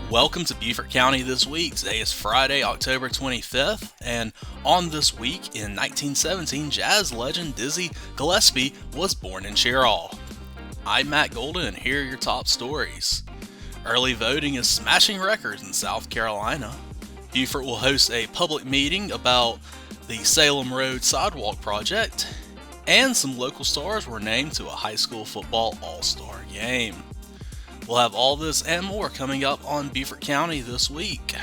Welcome to Beaufort County This Week. Today is Friday, October 25th, and on this week in 1917, jazz legend Dizzy Gillespie was born in Cherall. I'm Matt Golden, and here are your top stories. Early voting is smashing records in South Carolina. Beaufort will host a public meeting about the Salem Road Sidewalk project, and some local stars were named to a high school football all-star game. We'll have all this and more coming up on Beaufort County This Week.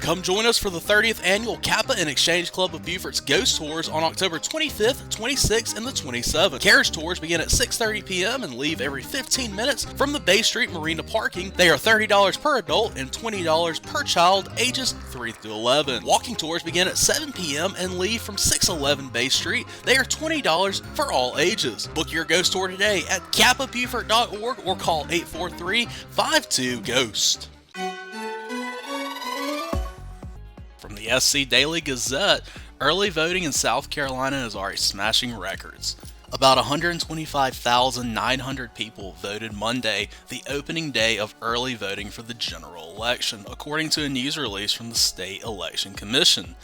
Come join us for the 30th Annual Kappa and Exchange Club of Beaufort's Ghost Tours on October 25th, 26th, and the 27th. Carriage tours begin at 6:30 p.m. and leave every 15 minutes from the Bay Street Marina parking. They are $30 per adult and $20 per child, ages 3 through 11. Walking tours begin at 7 p.m. and leave from 611 Bay Street. They are $20 for all ages. Book your ghost tour today at kappabeaufort.org or call 843-52-GHOST. From the SC Daily Gazette, early voting in South Carolina is already smashing records. About 125,900 people voted Monday, the opening day of early voting for the general election, according to a news release from the State Election Commission.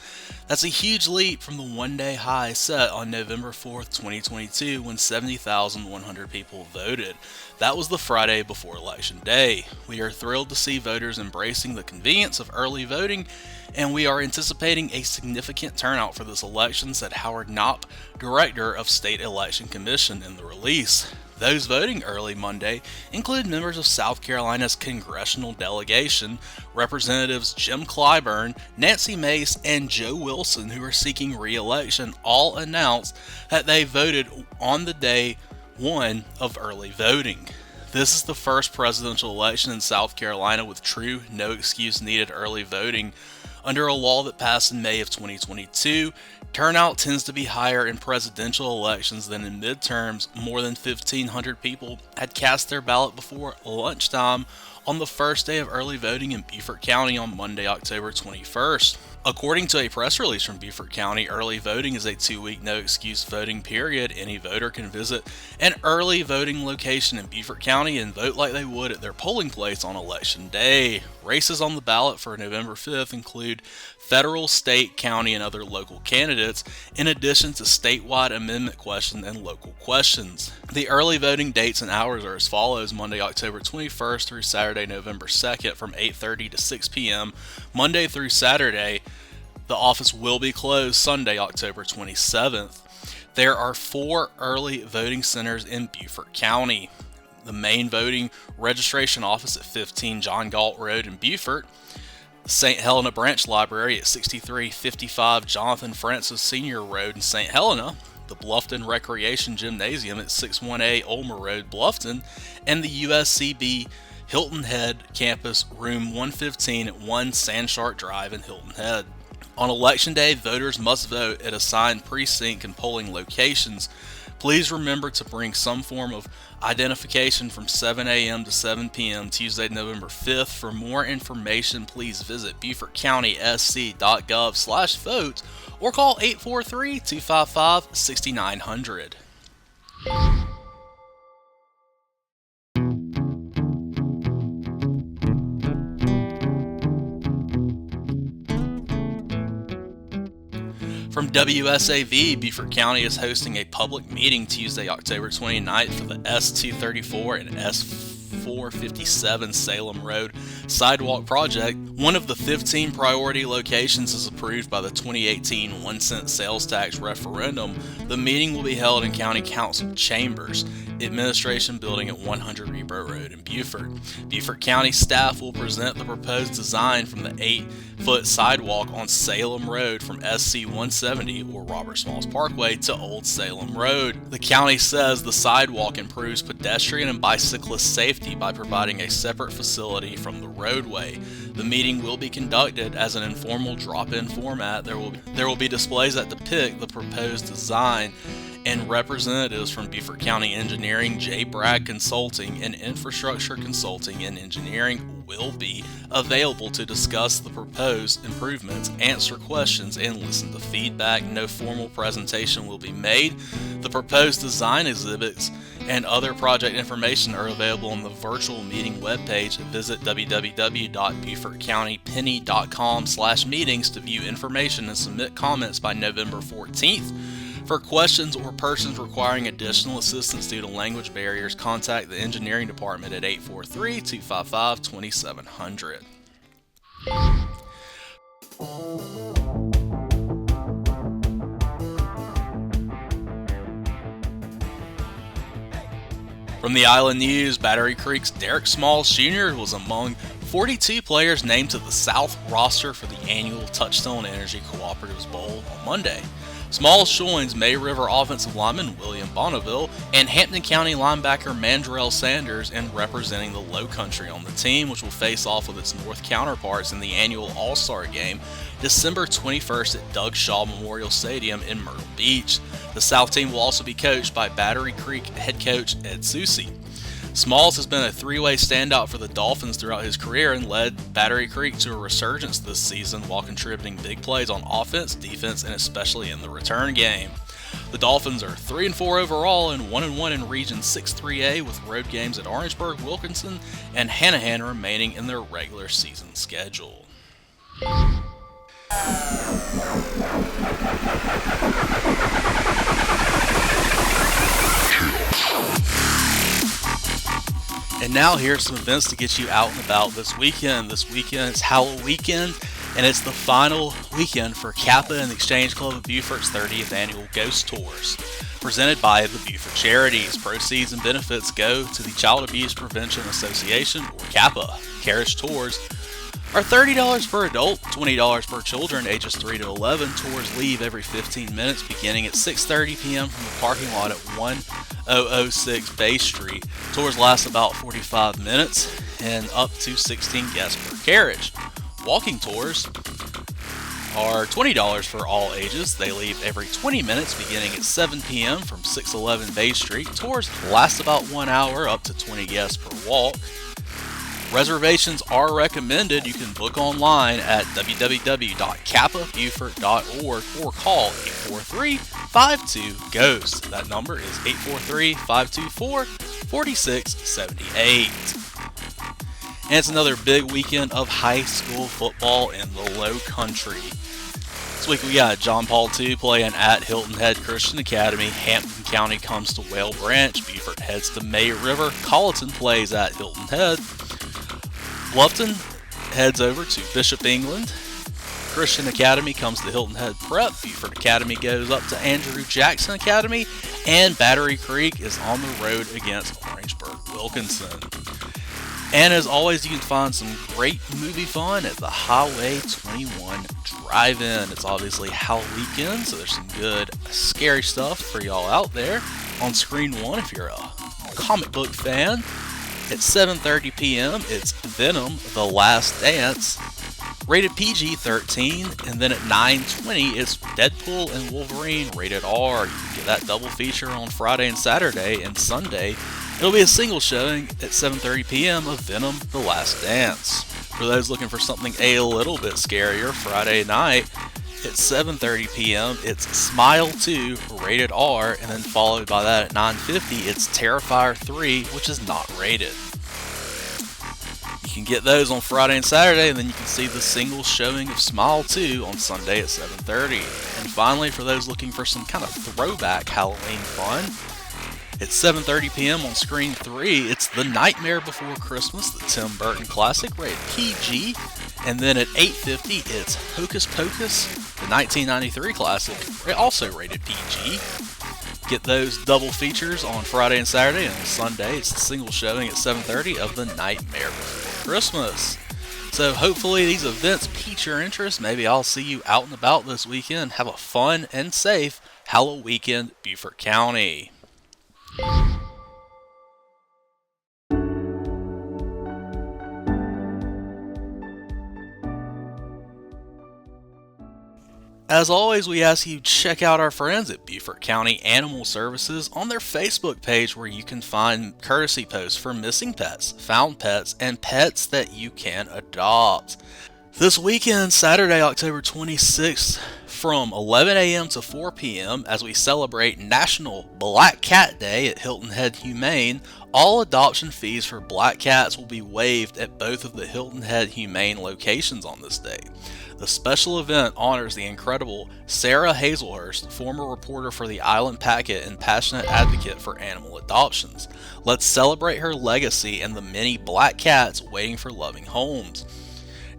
That's a huge leap from the one-day high set on November 4th, 2022, when 70,100 people voted. That was the Friday before Election Day. We are thrilled to see voters embracing the convenience of early voting, and we are anticipating a significant turnout for this election, said Howard Knapp, Director of State Election Commission, in the release. Those voting early Monday include members of South Carolina's congressional delegation, Representatives Jim Clyburn, Nancy Mace, and Joe Wilson, who are seeking re-election, all announced that they voted on the day one of early voting. This is the first presidential election in South Carolina with true no excuse needed early voting. Under a law that passed in May of 2022, turnout tends to be higher in presidential elections than in midterms. More than 1,500 people had cast their ballot before lunchtime on the first day of early voting in Beaufort County on Monday, October 21st. According to a press release from Beaufort County, early voting is a 2-week no-excuse voting period. Any voter can visit an early voting location in Beaufort County and vote like they would at their polling place on Election Day. Races on the ballot for November 5th include federal, state, county, and other local candidates, in addition to statewide amendment questions and local questions. The early voting dates and hours are as follows: Monday, October 21st through Saturday, November 2nd from 8:30 to 6 p.m. Monday through Saturday, the office will be closed Sunday, October 27th. There are 4 early voting centers in Beaufort County. The main voting registration office at 15 John Galt Road in Beaufort, St. Helena Branch Library at 6355 Jonathan Francis Sr. Road in St. Helena, the Bluffton Recreation Gymnasium at 61A Ulmer Road, Bluffton, and the USCB Hilton Head Campus, room 115 at 1 Sandshark Drive in Hilton Head. On Election Day, voters must vote at assigned precinct and polling locations. Please remember to bring some form of identification from 7 a.m. to 7 p.m. Tuesday, November 5th. For more information, please visit BeaufortCountySC.gov/vote or call 843-255-6900. From WSAV, Beaufort County is hosting a public meeting Tuesday, October 29th for the S234 and S457 Salem Road Sidewalk Project. One of the 15 priority locations is approved by the 2018 1-cent sales tax referendum. The meeting will be held in County Council Chambers, Administration Building at 100 Rebro Road in Beaufort. Beaufort County staff will present the proposed design from the 8-foot sidewalk on Salem Road from SC 170 or Robert Smalls Parkway to Old Salem Road. The county says the sidewalk improves pedestrian and bicyclist safety by providing a separate facility from the roadway. The meeting will be conducted as an informal drop-in format. There will be displays that depict the proposed design, and representatives from Beaufort County Engineering, J. Bragg Consulting, and Infrastructure Consulting and Engineering will be available to discuss the proposed improvements, answer questions, and listen to feedback. No formal presentation will be made. The proposed design exhibits and other project information are available on the virtual meeting webpage. Visit www.beaufortcountypenny.com/meetings to view information and submit comments by November 14th. For questions or persons requiring additional assistance due to language barriers, contact the engineering department at 843-255-2700. From the Island News, Battery Creek's Derek Smalls Jr. was among 42 players named to the South roster for the annual Touchstone Energy Cooperatives Bowl on Monday. Smalls joins May River offensive lineman William Bonneville and Hampton County linebacker Mandrell Sanders in representing the Low Country on the team, which will face off with its North counterparts in the annual All-Star Game December 21st at Doug Shaw Memorial Stadium in Myrtle Beach. The South team will also be coached by Battery Creek head coach Ed Susi. Smalls has been a three-way standout for the Dolphins throughout his career and led Battery Creek to a resurgence this season while contributing big plays on offense, defense, and especially in the return game. The Dolphins are 3-4 overall and 1-1 in Region 6-3A with road games at Orangeburg, Wilkinson, and Hanahan remaining in their regular season schedule. And now here's some events to get you out and about this weekend. This weekend is Halloween weekend, and it's the final weekend for Kappa and the Exchange Club of Beaufort's 30th annual Ghost Tours. Presented by the Beaufort Charities, proceeds and benefits go to the Child Abuse Prevention Association, or Kappa. Carriage tours are $30 per adult, $20 per children ages 3 to 11. Tours leave every 15 minutes beginning at 6:30 p.m. from the parking lot at 1006 Bay Street. Tours last about 45 minutes and up to 16 guests per carriage. Walking tours are $20 for all ages. They leave every 20 minutes beginning at 7 p.m. from 611 Bay Street. Tours last about 1 hour, up to 20 guests per walk. Reservations are recommended. You can book online at www.kappabeaufort.org or call 843-52-GHOST. That number is 843-524-4678. And it's another big weekend of high school football in the Low Country. This week we got John Paul II playing at Hilton Head Christian Academy. Hampton County comes to Whale Branch. Beaufort heads to May River. Colleton plays at Hilton Head. Bluffton heads over to Bishop England. Christian Academy comes to Hilton Head Prep. Beaufort Academy goes up to Andrew Jackson Academy. And Battery Creek is on the road against Orangeburg Wilkinson. And as always, you can find some great movie fun at the Highway 21 Drive-In. It's obviously Halloween weekend, so there's some good scary stuff for y'all out there. On screen one, if you're a comic book fan, at 7:30 p.m., it's Venom: The Last Dance, rated PG-13, and then at 9:20, it's Deadpool and Wolverine, rated R. You can get that double feature on Friday and Saturday, and Sunday it'll be a single showing at 7:30 p.m. of Venom: The Last Dance. For those looking for something a little bit scarier, Friday night at 7:30 p.m. it's Smile 2, rated R, and then followed by that at 9:50 it's Terrifier 3, which is not rated. You can get those on Friday and Saturday, and then you can see the single showing of Smile 2 on Sunday at 7:30. And finally, for those looking for some kind of throwback Halloween fun, at 7:30 p.m. on screen 3, it's The Nightmare Before Christmas, the Tim Burton classic, rated PG. And then at 8:50, it's Hocus Pocus, the 1993 classic, also rated PG. Get those double features on Friday and Saturday, and on Sunday, it's the single showing at 7:30 of The Nightmare Before Christmas. So hopefully these events pique your interest. Maybe I'll see you out and about this weekend. Have a fun and safe Halloween weekend, Beaufort County. As always, we ask you check out our friends at Beaufort County Animal Services on their Facebook page, where you can find courtesy posts for missing pets, found pets, and pets that you can adopt. This weekend, Saturday, October 26th, from 11 a.m. to 4 p.m., as we celebrate National Black Cat Day at Hilton Head Humane, all adoption fees for black cats will be waived at both of the Hilton Head Humane locations on this day. The special event honors the incredible Sarah Hazelhurst, former reporter for the Island Packet and passionate advocate for animal adoptions. Let's celebrate her legacy and the many black cats waiting for loving homes.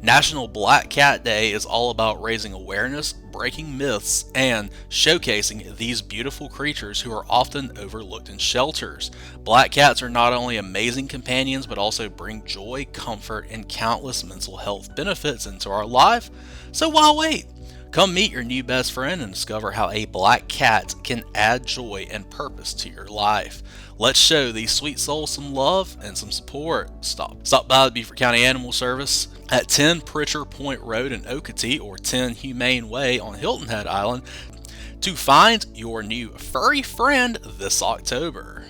National Black Cat Day is all about raising awareness, breaking myths, and showcasing these beautiful creatures who are often overlooked in shelters. Black cats are not only amazing companions, but also bring joy, comfort, and countless mental health benefits into our life. So why wait? Come meet your new best friend and discover how a black cat can add joy and purpose to your life. Let's show these sweet souls some love and some support. Stop by the Beaufort County Animal Service at 10 Pritchard Point Road in Okatee, or 10 Humane Way on Hilton Head Island, to find your new furry friend this October.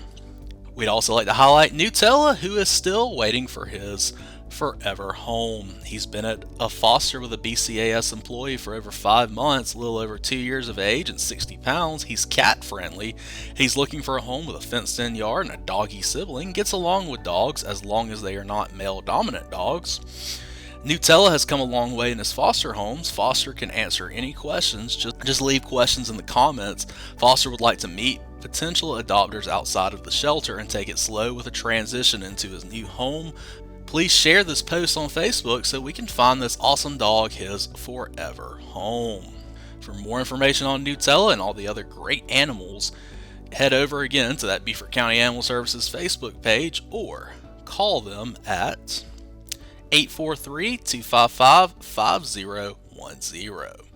We'd also like to highlight Nutella, who is still waiting for his forever home. He's been at a foster with a BCAS employee for over 5 months, a little over 2 years of age and 60 pounds. He's cat friendly. He's looking for a home with a fenced in yard and a doggy sibling. Gets along with dogs as long as they are not male dominant dogs. Nutella has come a long way in his foster homes. Foster can answer any questions. Just leave questions in the comments. Foster would like to meet potential adopters outside of the shelter and take it slow with a transition into his new home. Please share this post on Facebook so we can find this awesome dog his forever home. For more information on Nutella and all the other great animals, head over again to that Beaufort County Animal Services Facebook page or call them at 843-255-5010.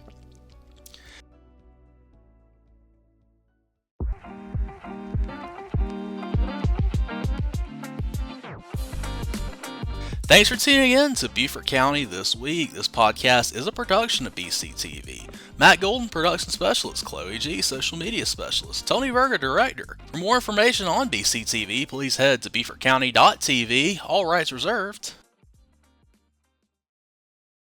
Thanks for tuning in to Beaufort County This Week. This podcast is a production of BCTV. Matt Golden, production specialist. Chloe G, social media specialist. Tony Berger, director. For more information on BCTV, please head to BeaufortCounty.tv. All rights reserved.